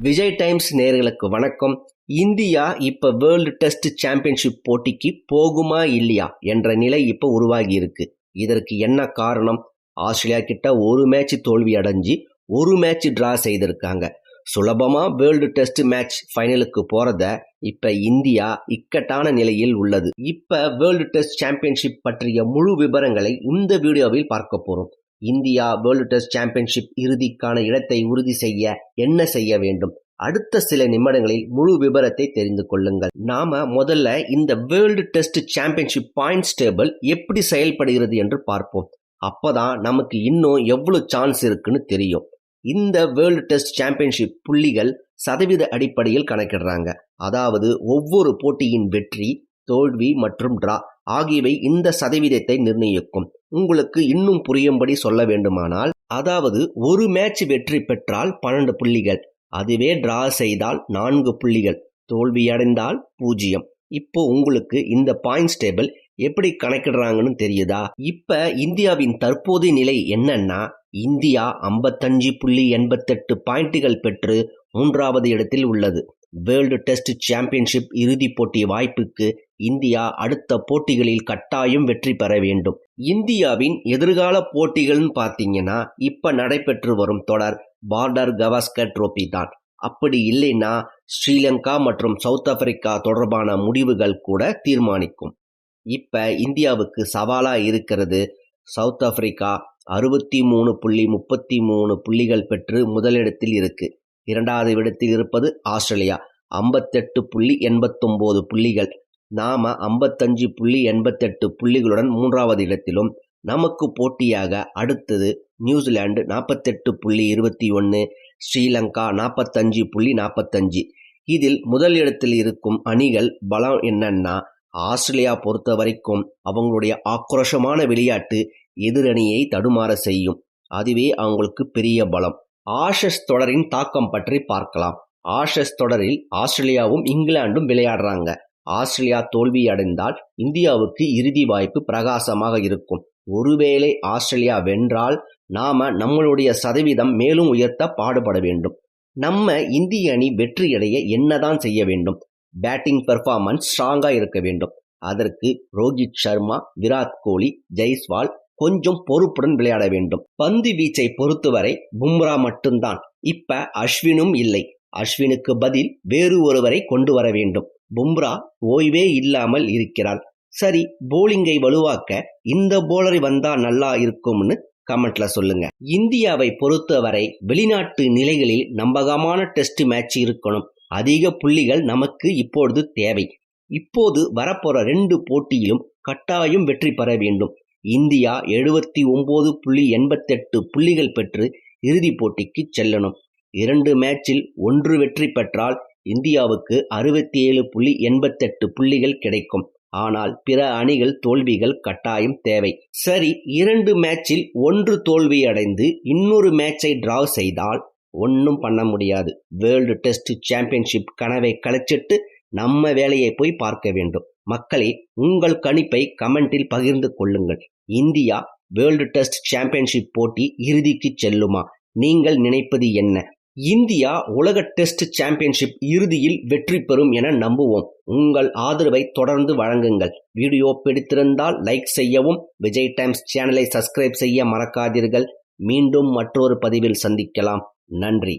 Vijay times நேயர்களுக்கு வணக்கம். India இப்ப வேர்ல்டு டெஸ்ட் சாம்பியன்ஷிப் போட்டிக்கு போகுமா இல்லையா என்ற நிலை இப்ப உருவாகி இருக்கு. இதற்கு என்ன காரணம்? ஆஸ்திரேலியா கிட்ட ஒரு மேட்ச் தோல்வி அடைஞ்சு ஒரு மேட்ச் டிரா செய்திருக்காங்க. சுலபமா வேர்ல்டு டெஸ்ட் மேட்ச் ஃபைனலுக்கு போறத இப்ப இந்தியா இக்கட்டான நிலையில் உள்ளது. இப்ப வேர்ல்டு டெஸ்ட் சாம்பியன்ஷிப் பற்றிய முழு விவரங்களை இந்த வீடியோவில் பார்க்க போறோம். இந்தியா வேர்ல்டு டெஸ்ட் சாம்பியன்ஷிப் இறுதிக்கான இடத்தை உறுதி செய்ய என்ன செய்ய வேண்டும்? அடுத்த சில நிமிடங்களில் முழு விவரத்தை தெரிந்து கொள்ளுங்கள். நாம முதல்ல இந்த world test championship points table எப்படி செயல்படுகிறது என்று பார்ப்போம். அப்பதான் நமக்கு இன்னும் எவ்வளவு சான்ஸ் இருக்குன்னு தெரியும். இந்த வேர்ல்டு டெஸ்ட் சாம்பியன்ஷிப் புள்ளிகள் சதவீத அடிப்படையில் கணக்கிடுறாங்க. அதாவது ஒவ்வொரு போட்டியின் வெற்றி, தோல்வி மற்றும் டிரா ஆகியவை இந்த சதவீதத்தை நிர்ணயிக்கும். உங்களுக்கு இன்னும் புரியும்படி சொல்ல வேண்டுமானால், அதாவது ஒரு மேட்ச் வெற்றி பெற்றால் 12 புள்ளிகள், அதுவே டிரா செய்தால் 4 புள்ளிகள், தோல்வியடைந்தால் 0. இப்போ உங்களுக்கு இந்த பாயிண்ட்ஸ் டேபிள் எப்படி கணக்கிடுறாங்கன்னு தெரியுதா? இப்ப இந்தியாவின் தற்போதைய நிலை என்னன்னா, இந்தியா 55.88 பாயிண்ட்டுகள் பெற்று 3வது இடத்தில் உள்ளது. வேர்ல்டு டெஸ்ட் சாம்பியன்ஷிப் இறுதி போட்டி வாய்ப்புக்கு இந்தியா அடுத்த போட்டிகளில் கட்டாயம் வெற்றி பெற வேண்டும். இந்தியாவின் எதிர்கால போட்டிகள்னு பார்த்தீங்கன்னா, இப்ப நடைபெற்று வரும் தொடர் பார்டர் கவாஸ்கர் டிரோபி தான். அப்படி இல்லைன்னா ஸ்ரீலங்கா மற்றும் சவுத் ஆப்பிரிக்கா தொடர்பான முடிவுகள் கூட தீர்மானிக்கும். இப்ப இந்தியாவுக்கு சவாலா இருக்கிறது சவுத் ஆப்பிரிக்கா 63.33 புள்ளிகள் பெற்று முதலிடத்தில் இருக்கு. 2வது இடத்தில் இருப்பது ஆஸ்திரேலியா 58.89 புள்ளிகள். நாம 55.88 புள்ளிகளுடன் 3வது இடத்திலும், நமக்கு போட்டியாக அடுத்தது நியூசிலாந்து 48.21, ஸ்ரீலங்கா 45.45. இதில் முதல் இடத்தில் இருக்கும் அணிகள் பலம் என்னன்னா, ஆஸ்திரேலியா பொறுத்த வரைக்கும் அவங்களுடைய ஆக்ரோஷமான விளையாட்டு எதிரணியை தடுமாற செய்யும். அதுவே அவங்களுக்கு பெரிய பலம். ஆஷஸ் தொடரின் தாக்கம் பற்றி பார்க்கலாம். ஆஷஸ் தொடரில் ஆஸ்திரேலியாவும் இங்கிலாந்தும் விளையாடுறாங்க. ஆஸ்திரேலியா தோல்வி அடைந்தால் இந்தியாவுக்கு இறுதி வாய்ப்பு பிரகாசமாக இருக்கும். ஒருவேளை ஆஸ்திரேலியா வென்றால் நாம நம்மளுடைய சதவீதம் மேலும் உயர்த்த பாடுபட வேண்டும். நம்ம இந்திய அணி வெற்றியடைய என்னதான் செய்ய வேண்டும்? பேட்டிங் பெர்ஃபார்மன்ஸ் ஸ்ட்ராங்கா இருக்க வேண்டும். அதற்கு ரோஹித் சர்மா, விராட் கோலி, ஜெய்ஸ்வால் கொஞ்சம் பொறுப்புடன் விளையாட வேண்டும். பந்து வீச்சை பொறுத்தவரை பும்ரா மட்டும்தான். இப்ப அஸ்வினும் இல்லை. அஸ்வினுக்கு பதில் வேறு ஒருவரை கொண்டு வர வேண்டும். பும்ரா ஓய்வே இல்லாமல் இருக்கிறார். சரி, போலிங்கை வலுவாக்க இந்த போலரை வந்தா நல்லா இருக்கும்னு கமெண்ட்ல சொல்லுங்க. இந்தியாவை பொறுத்தவரை வெளிநாட்டு நிலைகளில் நம்பகமான டெஸ்ட் மேட்ச் இருக்கணும். அதிக புள்ளிகள் நமக்கு இப்பொழுது தேவை. இப்போது வரப்போற 2 போட்டியிலும் கட்டாயம் வெற்றி பெற வேண்டும். இந்தியா 79.88 புள்ளிகள் பெற்று இறுதி போட்டிக்கு செல்லணும். 2 மேட்சில் 1 வெற்றி பெற்றால் இந்தியாவுக்கு 67.88 புள்ளிகள் கிடைக்கும். ஆனால் பிற அணிகள் தோல்விகள் கட்டாயம் தேவை. சரி, 2 மேட்சில் 1 தோல்வி அடைந்து இன்னொரு மேட்சை டிரா செய்தால் ஒன்னும் பண்ண முடியாது. வேர்ல்டு டெஸ்ட் சாம்பியன்ஷிப் கனவை கலைச்சிட்டு நம்ம வேலையை போய் பார்க்க வேண்டும். மக்களே, உங்கள் கணிப்பை கமெண்டில் பகிர்ந்து கொள்ளுங்கள். இந்தியா வேர்ல்டு டெஸ்ட் சாம்பியன்ஷிப் போட்டி இறுதிக்கு செல்லுமா? நீங்கள் நினைப்பது என்ன? இந்தியா உலக டெஸ்ட் சாம்பியன்ஷிப் இறுதியில் வெற்றி பெறும் என நம்புவோம். உங்கள் ஆதரவை தொடர்ந்து வழங்குங்கள். வீடியோ பிடித்திருந்தால் லைக் செய்யவும், விஜய் டைம்ஸ் சேனலை சப்ஸ்கிரைப் செய்ய மறக்காதீர்கள். மீண்டும் மற்றொரு பதிவில் சந்திக்கலாம். நன்றி.